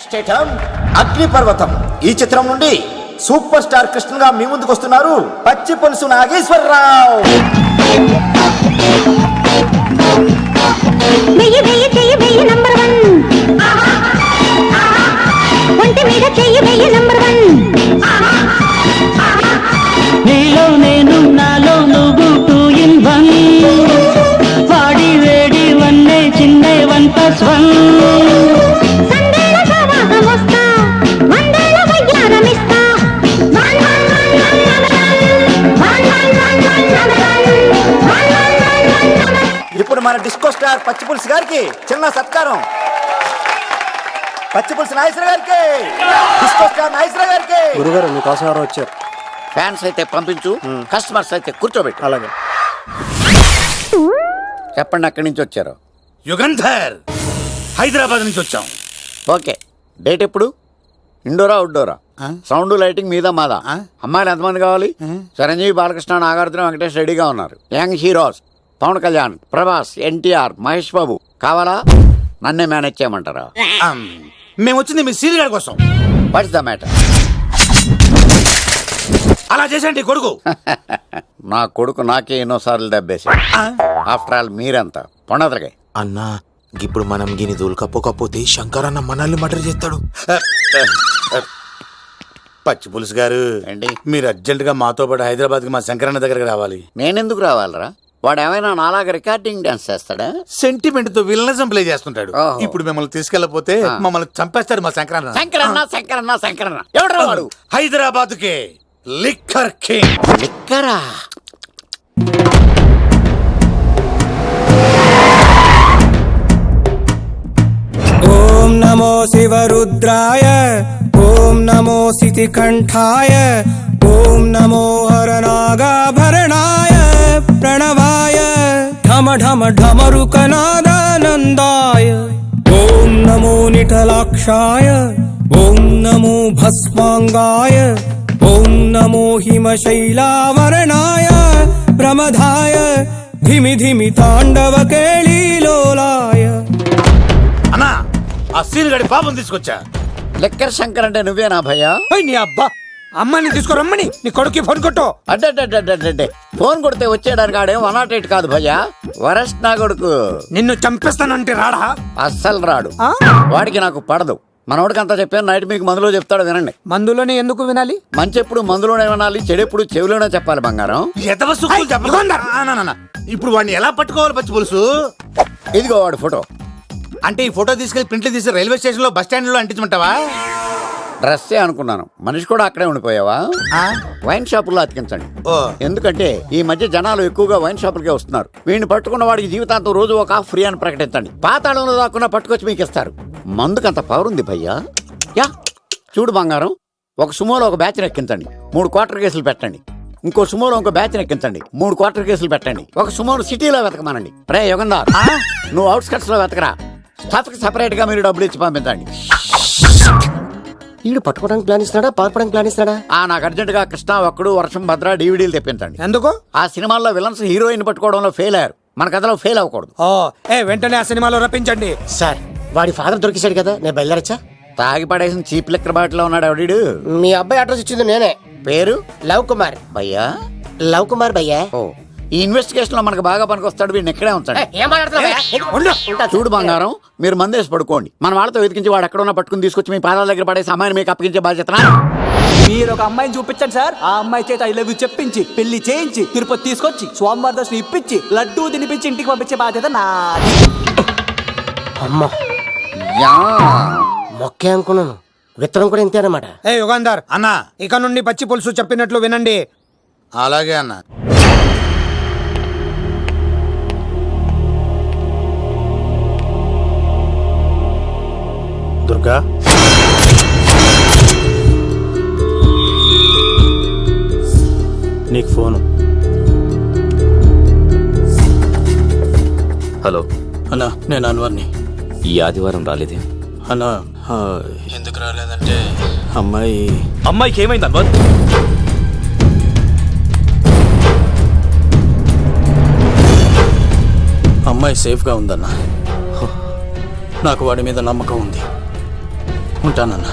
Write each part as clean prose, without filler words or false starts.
Next item అగ్నిపర్వతం. ఈ చిత్రం నుండి సూపర్ స్టార్ కృష్ణగా మీ ముందుకు వస్తున్నారు పచ్చి పులుసు నాగేశ్వరరావు. నీలో నేను నాలో నువ్వు 2 in 1 వాడి వేడి వన్నే చిన్నే 1+1 ఇప్పుడు మన డిస్కో స్టార్ పచ్చి పులుసు గారికి చిన్న సత్కారం. పచ్చి పులుసు నాగేశ్వర గారికి, డిస్కో స్టార్ నాగేశ్వర గారికి. గురుగారు మీకోసం ఎవరో వచ్చారు. ఫ్యాన్స్ అయితే పంపించు, కస్టమర్స్ అయితే కూర్చోబెట్టు. అలాగే. చెప్పండి అక్కడి నుంచి వచ్చారు. యుగంధర్, హైదరాబాద్ నుంచి వచ్చాం. ఓకే, డేట్ ఎప్పుడు? ఇండోరా అవుట్డోరా? సౌండ్ లైటింగ్ మీద మాదా? అమ్మాయిలు ఎంతమంది కావాలి? చిరంజీవి, బాలకృష్ణ, నాగార్జున, వెంకటేష్ రెడీగా ఉన్నారు. యంగ్ హీరోస్ పవన్ కళ్యాణ్, ప్రభాస్, ఎన్టీఆర్, మహేష్ బాబు కావాలా? నన్నే మేనేజ్ చేయమంటారా? మేము వచ్చింది మీ సీరియల్ గారి కోసం. What's the matter? అలా చేసేయండి కొడుకు. నా కొడుకు నాకే ఎన్నోసార్లు దెబ్బేసి. ఆఫ్టర్ ఆల్ మీరంతా పొండదరగా. అన్నా ఇప్పుడు మనం గిని దూల్కపోతే శంకర్ అన్న మనల్ని మర్డర్ చేస్తాడు. పచ్చి పులుసు గారు ఏంటి? మీరు అర్జెంట్ గా మాతో పాటు హైదరాబాద్ కి మా శంకరన్న దగ్గరకు రావాలి. నేనెందుకు రావాలరా? వాడు ఏమైనా నాలాగా రికార్డింగ్ డాన్స్ చేస్తాడా? సెంటిమెంట్ తో విలనిజం ప్లే చేస్తుంటాడు. ఓహో. ఇప్పుడు మిమ్మల్ని తీసుకెళ్లపోతే మమ్మల్ని చంపేస్తాడు మా శంకరన్న. శంకరన్న శంకరన్న శంకరన్న ఎవడు వాడు? హైదరాబాద్ కే లిక్కర్ కింగ్. లిక్కరా? ఓం నమో శివరుద్రాయ, ఓం నమో సితికంఠాయ, ఓం నమో హరనాగాభరణాయ ప్రణవాయ ఢమ ఢమ ఢమరుకనాదానందాయ, ఓం నమో నిఠలాక్షాయ, ఓం నమో భస్మాంగాయ, ఓం నమో హిమశైలావరణాయ ప్రమదాయ ధిమి ధిమి తాండవ కేళీలోలాయ. అన్నా ఆ సీన్ గడి పాపం తీసుకొచ్చా. లిక్కర్ శంకర్ అంటే నువ్వేనా భయ్యా? నీ అబ్బా, అమ్మాయిని తీసుకురమ్మని నీ కొడుకు ఫోన్ కొట్టు. అడ్డే ఫోన్ కొడితే వచ్చేయడానికి ఆడేం 108 కాదు భయ్యా, వరస్ట్ నా కొడుకు. నిన్ను చంపేస్తానంటే రాడా? అస్సలు రాడు. వాడికి నాకు పడదు. మనోడికి అంతా చెప్పాను, నైట్ మీకు మందులో చెప్తాడు వినండి. మందులోనే ఎందుకు వినాలి? మంచి ఎప్పుడు మందులోనే వినాలి, చెడెప్పుడు చెవిలోనే చెప్పాలి బంగారం. ఎదవ సుక్కులు చెప్పకుండా. ఇప్పుడు వాడిని ఎలా పట్టుకోవాలి పచ్చి పులుసు? ఇదిగో వాడు ఫోటో. అంటే ఈ ఫోటో తీసుకెళ్లి ప్రింట్లు తీసి రైల్వే స్టేషన్ లో బస్ స్టాండ్ లో అంటించమంటావా? డ్రెస్సే అనుకున్నాను, మనిషి కూడా అక్కడే ఉండిపోయావా? వైన్ షాపుల్లో అతికించండి. ఎందుకంటే ఈ మధ్య జనాలు ఎక్కువగా వైన్ షాపులకే వస్తున్నారు. వీడిని పట్టుకున్న వాడికి జీవితాంతం రోజు ఒక ఫ్రీ అని ప్రకటించండి. పాతాళంలో దాక్కున్నా పట్టుకొచ్చి మీకు ఇస్తారు. మందుకంత పవర్ ఉంది భయ్యా. యా చూడు బంగారం, ఒక సుమోలో ఒక బ్యాచ్ ఎక్కించండి, 3 క్వార్టర్ కేసులు పెట్టండి. ఇంకో సుమోలో ఇంకో బ్యాచ్ ఎక్కించండి, 3 క్వార్టర్ కేసులు పెట్టండి. ఒక సుమోను సిటీలో వెతకమానండి. రే యుగంధర్, నువ్వు అవుట్స్కట్స్ లో వెతకరా. స్టాఫ్ కి సెపరేట్ గా మీరు డబ్బులు ఇచ్చి పంపించండి. వీడు పట్టుకోవడానికి ప్లాన్ ఇస్తున్నాడా, పారిపోవడానికి ప్లాన్ ఇస్తున్నాడా? నాకు అర్జెంట్ గా కృష్ణ, ఒక్కడు, వర్షం, భద్ర డివిడీలు తెప్పించండి. ఎందుకు? ఆ సినిమాల్లో విలన్స్ హీరోయిన్ పట్టుకోవడంలో ఫెయిల్ అయ్యారు, మన కథలో ఫెయిల్ అవ్వకూడదు. వెంటనే ఆ సినిమాలో రప్పించండి. సార్ వాడి ఫాదర్ దొరికేశాడు కదా, నేను బయలుదేరచ్చా? తాగి పడేసిన చీప్ లిక్కర్ బాటిలో ఉన్నాడు ఎవడీడు? మీ అబ్బాయి అడ్రస్ ఇచ్చింది నేనే. పేరు? లవ్ కుమార్. భయ్యా? లవ్ కుమార్ భయ్యా. ఓ, ఈ ఇన్వెస్టిగేషన్ లో మనకు బాగా పనికొస్తాడు, వీడిని ఎక్కడే ఉంచండి. చూడు బంగారం, మీరు మందేసి పడుకోండి. మన వాళ్ళతో వెతికించి వాడు ఎక్కడ ఉన్నా పట్టుకుని తీసుకొచ్చి మీ పాదాల దగ్గర పడేసి అమ్మాయిని మీకు అప్పగించే బాధ్యత. మీరు ఒక అమ్మాయిని చూపించండి సార్. ఆ అమ్మాయి చేత ఐ లవ్ యూ చెప్పించి పెళ్లి చేయించి తిరుపతి తీసుకొచ్చి స్వామివారి దర్శనం ఇప్పించి లడ్డూ తినిపించి ఇంటికి పంపించే బాధ్యత నాది. అమ్మా మొక్కే అనుకున్నాను, విత్తనం కూడా ఇంతే అన్నమాట. యుగంధర్ అన్నా, ఇక నుండి పచ్చి పులుసు చెప్పినట్లు వినండి. అలాగే అన్నా. దుర్గా, నీకు ఫోను. హలో అన్నా, నేను అన్వర్ని. ఈ ఆదివారం రాలేదే? అన్నా ఎందుకు రాలేదంటే అమ్మాయికి ఏమైంది అన్వర్? అమ్మాయి సేఫ్గా ఉందన్నా. నాకు వాడి మీద నమ్మకం ఉంది. ఉంటానన్నా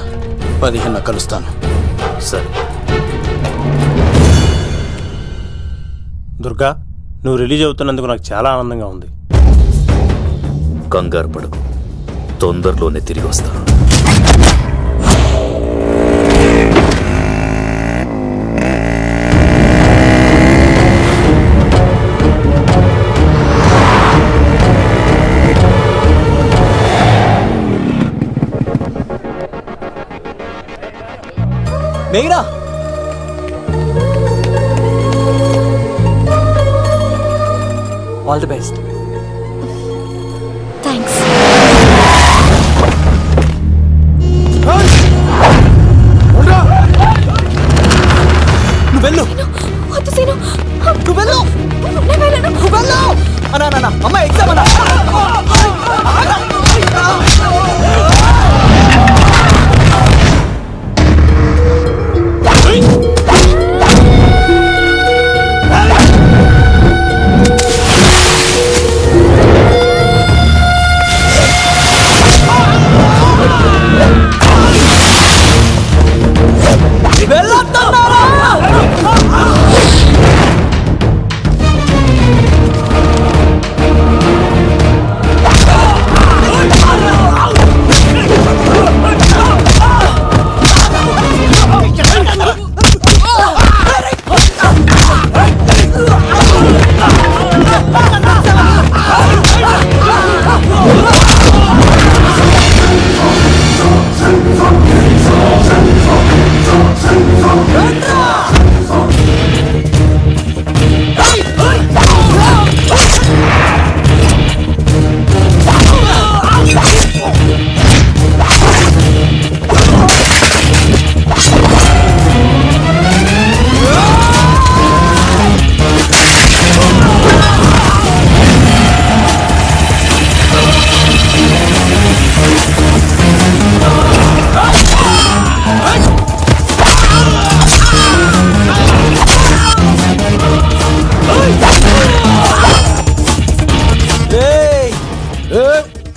15 కలుస్తాను. సరే. దుర్గా, నువ్వు రిలీజ్ అవుతున్నందుకు నాకు చాలా ఆనందంగా ఉంది. కంగారు పడకు, తొందరలోనే తిరిగి వస్తాను. మేఘనా, ఆల్ ది బెస్ట్. థ్యాంక్స్. నువ్వు వెళ్ళు, వద్దు సీను. నువ్వు వెళ్ళు, నేను వెళ్ళను. నువ్వు వెళ్ళు. అన్నా అమ్మ ఎగ్జామ్ అన్నా.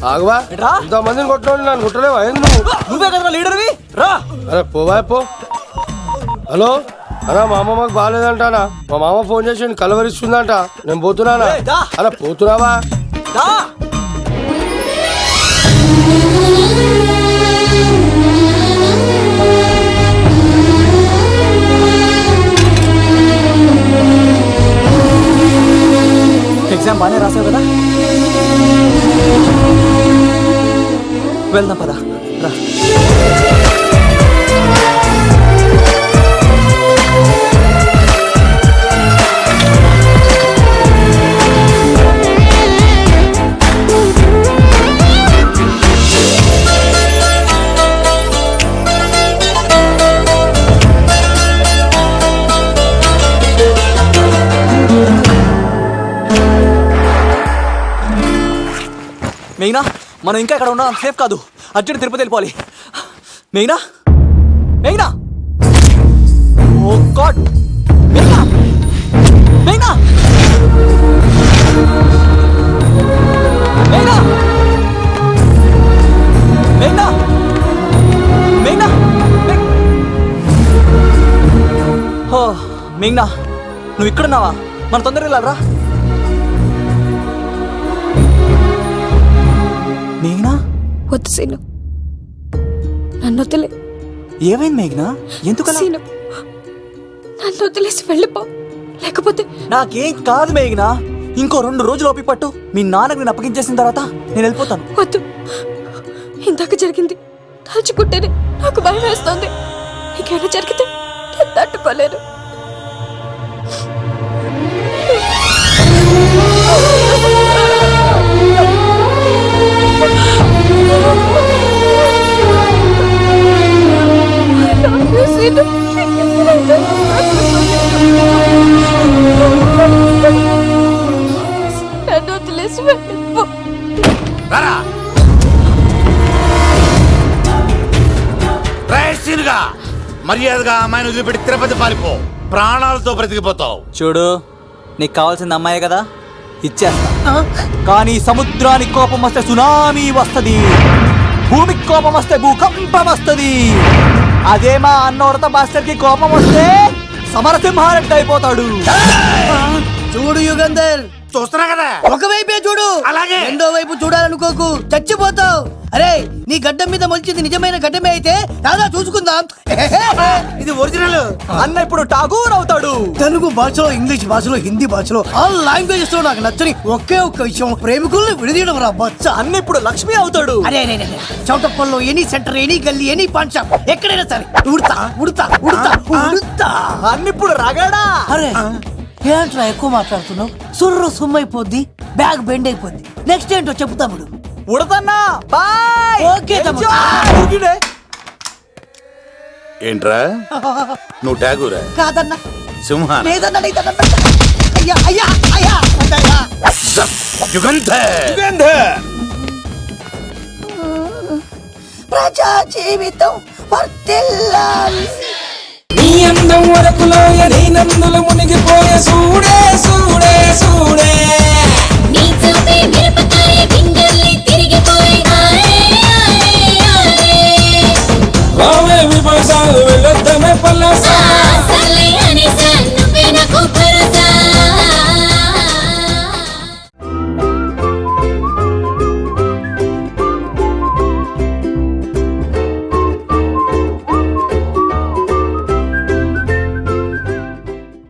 ఆగవా, ఇంతమందిని కొట్టినోడు నన్ను కొట్టలేవా? నువ్వే కదా లీడర్వి, రా. అరే పోవా పో. హలో అన్నా, మా అమ్మ మాకు బాగాలేదంటానా? మా మామ ఫోన్ చేసి కలవరిస్తుందంట. నేను పోతున్నానా? అలా పోతున్నావా? ఎగ్జామ్ బాగానే రాసావు కదా, వెళ్దాం పదా, రా. మేఘనా, మనం ఇంకా ఇక్కడ ఉండడం సేఫ్ కాదు. అర్జెంట్ తిరుపతి వెళ్ళిపోవాలి. మేఘనా, మేఘనా, ఓ గాడ్, మేఘనా, మేఘనా, మేఘనా, మేఘనా, మేఘనా, ఓ మేఘనా, నువ్వు ఇక్కడున్నావా? మన తొందరగా వెళ్ళాలరా. మేఘనా, వద్దు సీను, నన్ను వదిలే. ఏమైంది మేఘనా? ఎందుకలా? సీను, నన్ను వదిలేసి వెళ్ళిపో, లేకపోతే. నాకేం కాదు మేఘనా, ఇంకో 2 రోజులు ఓపిక పట్టు. మీ నాన్నకు నేను అప్పగించేసిన తర్వాత నేను వెళ్ళిపోతాను. వద్దు, ఇందాక జరిగింది తలుచుకుంటేనే నాకు భయం వేస్తుంది. ఇంకేమైనా జరిగితే నేను తట్టుకోలేను. నన్ను వదిలేసి వెళ్ళిపో. మర్యాదగా అమ్మాయిని వదిలిపెట్టి తిరుపతి పారిపో, ప్రాణాలతో బ్రతికిపోతావు. చూడు, నీకు కావాల్సింది అమ్మాయే కదా, ఇచ్చేస్తా. కానీ సముద్రానికి కోపం వస్తే సునామీ వస్తది. భూమికి కోపం వస్తే భూకంపం వస్తుంది. అదే మా అన్నోడత మాస్టర్ కి కోపం వస్తే సమరసింహారెడ్డి అయిపోతాడు. చూడు యుగంధర్, చూస్తున్నా కదా. ఒకవైపే చూడు, అలాగే. రెండో వైపు చూడాలనుకోకు, చచ్చిపోతావు. అరే, నీ గడ్డం మీద మొలిచింది నిజమైన గడ్డమే అయితే రాదా చూసుకుందాం. ఇది ఒరిజినల్. అన్న ఇప్పుడు ఠాగూర్ అవుతాడు. తెలుగు భాషలో, ఇంగ్లీష్ భాషలో, హిందీ భాషలో ఆల్ లాంగ్వేజెస్ లో నాకు నచ్చని ఒకే ఒక్క విషయం, ప్రేమికుల్ని విడదీయడం రా బచ్చ. అన్న ఇప్పుడు లక్ష్మి అవుతాడు. అరే చౌటప్పల్లో ఎనీ సెంటర్, ఎనీ గల్లీ, ఎనీ పాన్ షాప్, ఎక్కడైనా సరే ఉడతా ఉడతా ఉడతా ఉడతా. అన్న ఇప్పుడు రగడా. అరే ఏంట్రా ఎక్కువ మాట్లాడుతున్నావు? సుర్రు సుమ్మైపోద్ది, బ్యాగ్ బెండ్ అయిపోద్ది. నెక్స్ట్ ఏంటో చెప్పు తమ్ముడు. ఉడతన్నా బాయ్. ఓకే తమ్ముడు. ఊగిడే. ఏంట్రా నువ్వు ఠాగూరా? కాదన్నా, సింహా? లేదన్నా, లేదన్నా. అయ్యా అయ్యా అయ్యా అయ్యా. యుగంధర్. ప్రజా జీవితం వర్ధిల్లాలి. నీ అందం వరకులో నందుల